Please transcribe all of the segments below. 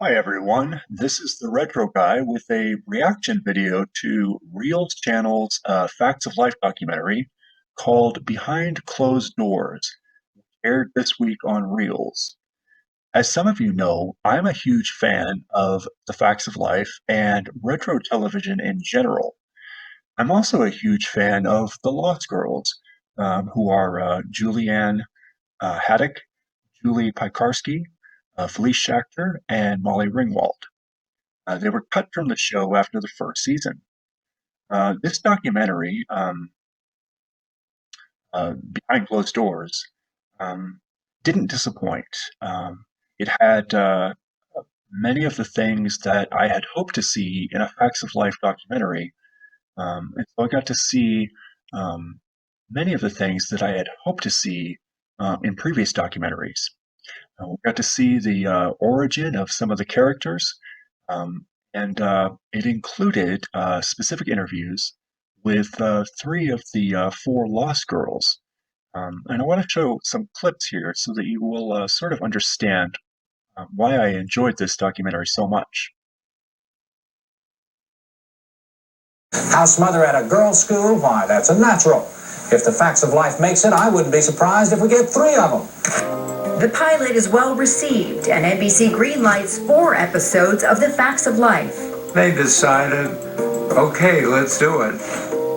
Hi everyone, this is the Retro Guy with a reaction video to Reelz channel's Facts of Life documentary called Behind Closed Doors, aired this week on Reelz. As some of you know, I'm a huge fan of the Facts of Life and retro television in general. I'm also a huge fan of the Lost Girls, who are Julianne Haddock, Julie Piekarski, Felice Schachter, and Molly Ringwald. They were cut from the show after the first season. This documentary, Behind Closed Doors, didn't disappoint. It had many of the things that I had hoped to see in a Facts of Life documentary. And so I got to see many of the things that I had hoped to see in previous documentaries. We got to see the origin of some of the characters, and it included specific interviews with three of the four Lost Girls. And I want to show some clips here so that you will sort of understand why I enjoyed this documentary so much. House mother at a girls' school? Why, that's a natural. If the Facts of Life makes it, I wouldn't be surprised if we get 3 of them. The pilot is well received, and NBC greenlights 4 episodes of The Facts of Life. They decided, okay, let's do it.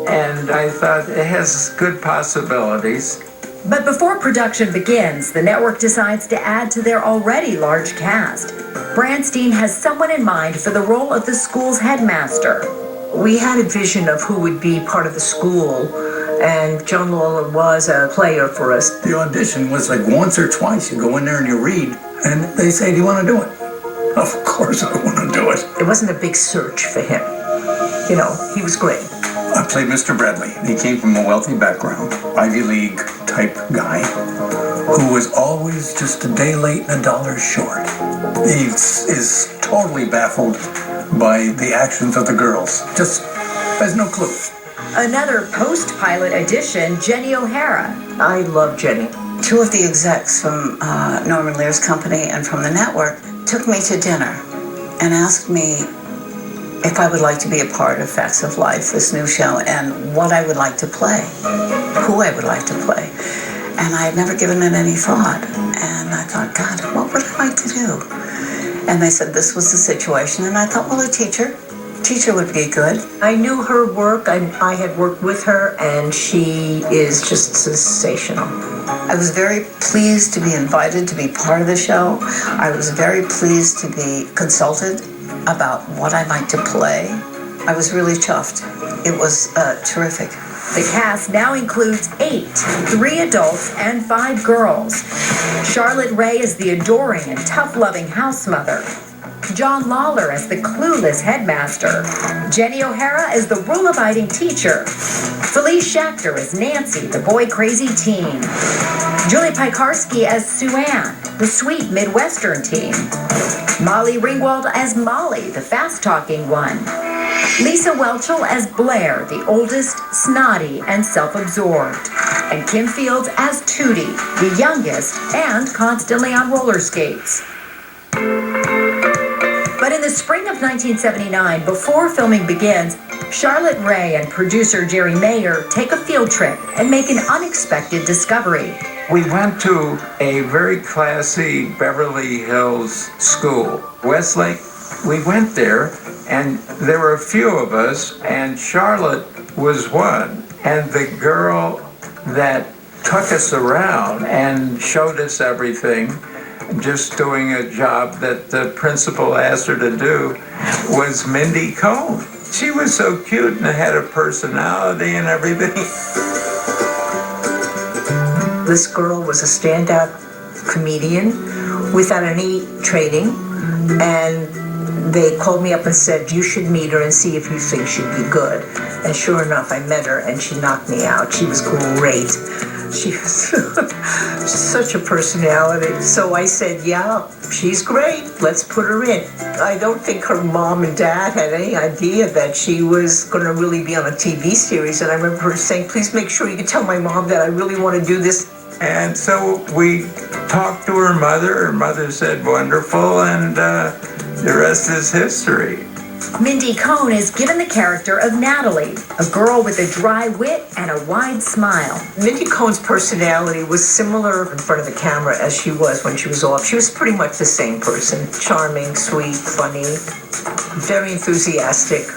And I thought it has good possibilities. But before production begins, the network decides to add to their already large cast. Branstein has someone in mind for the role of the school's headmaster. We had a vision of who would be part of the school, and John Lawler was a player for us. The audition was like once or twice. You go in there and you read, and they say, do you want to do it? Of course I want to do it. It wasn't a big search for him. You know, he was great. I played Mr. Bradley. He came from a wealthy background, Ivy League type guy, who was always just a day late and $1 short. He is totally baffled by the actions of the girls. Just has no clue. Another post-pilot addition, Jenny O'Hara. I love Jenny. 2 of the execs from Norman Lear's company and from the network took me to dinner and asked me if I would like to be a part of Facts of Life, this new show, and what I would like to play, who I would like to play. And I had never given it any thought. And I thought, God, what would I like to do? And they said this was the situation. And I thought, well, a teacher would be good. I knew her work. I had worked with her, and she is just sensational. I was very pleased to be invited to be part of the show. I was very pleased to be consulted about what I might to play. I was really chuffed. It was terrific. The cast now includes 8, 3 adults and 5 girls. Charlotte Rae is the adoring and tough-loving house mother. John Lawler as the clueless headmaster. Jenny O'Hara as the rule-abiding teacher. Felice Schachter as Nancy, the boy-crazy teen. Julie Piekarski as Sue Ann, the sweet Midwestern teen. Molly Ringwald as Molly, the fast-talking one. Lisa Welchel as Blair, the oldest, snotty, and self-absorbed. And Kim Fields as Tootie, the youngest, and constantly on roller skates. But in the spring of 1979, before filming begins, Charlotte Rae and producer Jerry Mayer take a field trip and make an unexpected discovery. We went to a very classy Beverly Hills school, Westlake. We went there, and there were a few of us, and Charlotte was one. And the girl that took us around and showed us everything, just doing a job that the principal asked her to do, was Mindy Cohn. She was so cute and had a personality and everything. This girl was a standout comedian without any training, and they called me up and said, you should meet her and see if you think she'd be good. And sure enough, I met her, and she knocked me out. She was great. She was such a personality. So I said, yeah, she's great. Let's put her in. I don't think her mom and dad had any idea that she was going to really be on a TV series. And I remember her saying, please make sure you can tell my mom that I really want to do this. And so we talked to her mother. Her mother said, wonderful. And the rest is history. Mindy Cohn is given the character of Natalie, a girl with a dry wit and a wide smile. Mindy Cohn's personality was similar in front of the camera as she was when she was off. She was pretty much the same person. Charming, sweet, funny, very enthusiastic.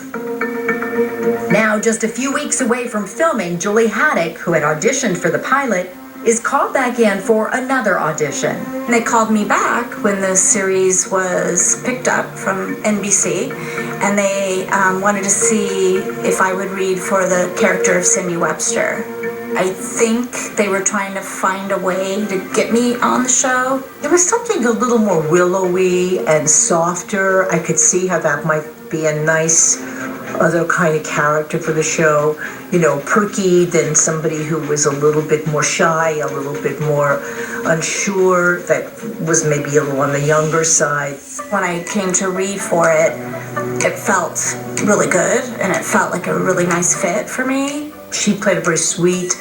Now, just a few weeks away from filming, Julie Haddock, who had auditioned for the pilot, is called back in for another audition. They called me back when the series was picked up from NBC, and they wanted to see if I would read for the character of Cindy Webster. I think they were trying to find a way to get me on the show. There was something a little more willowy and softer. I could see how that might be a nice other kind of character for the show, you know, perky than somebody who was a little bit more shy, a little bit more unsure, that was maybe a little on the younger side. When I came to read for it, it felt really good, and it felt like a really nice fit for me. She played a very sweet,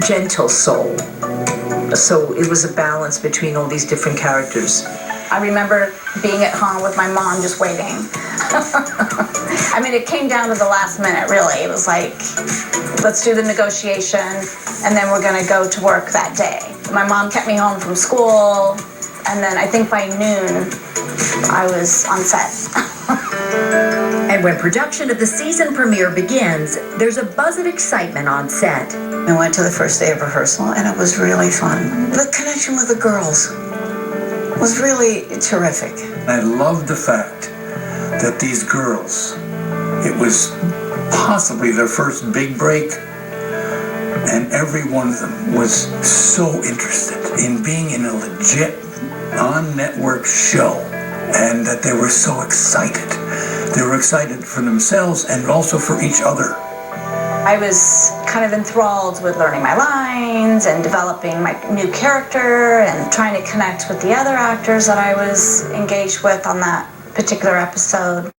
gentle soul. So it was a balance between all these different characters. I remember being at home with my mom just waiting. I mean, it came down to the last minute, really. It was like, let's do the negotiation, and then we're going to go to work that day. My mom kept me home from school, and then I think by noon, I was on set. And when production of the season premiere begins, there's a buzz of excitement on set. I went to the first day of rehearsal, and it was really fun. The connection with the girls was really terrific. I love the fact that these girls, it was possibly their first big break, and every one of them was so interested in being in a legit on-network show, and that they were so excited. They were excited for themselves and also for each other. I was kind of enthralled with learning my lines and developing my new character and trying to connect with the other actors that I was engaged with on that particular episode.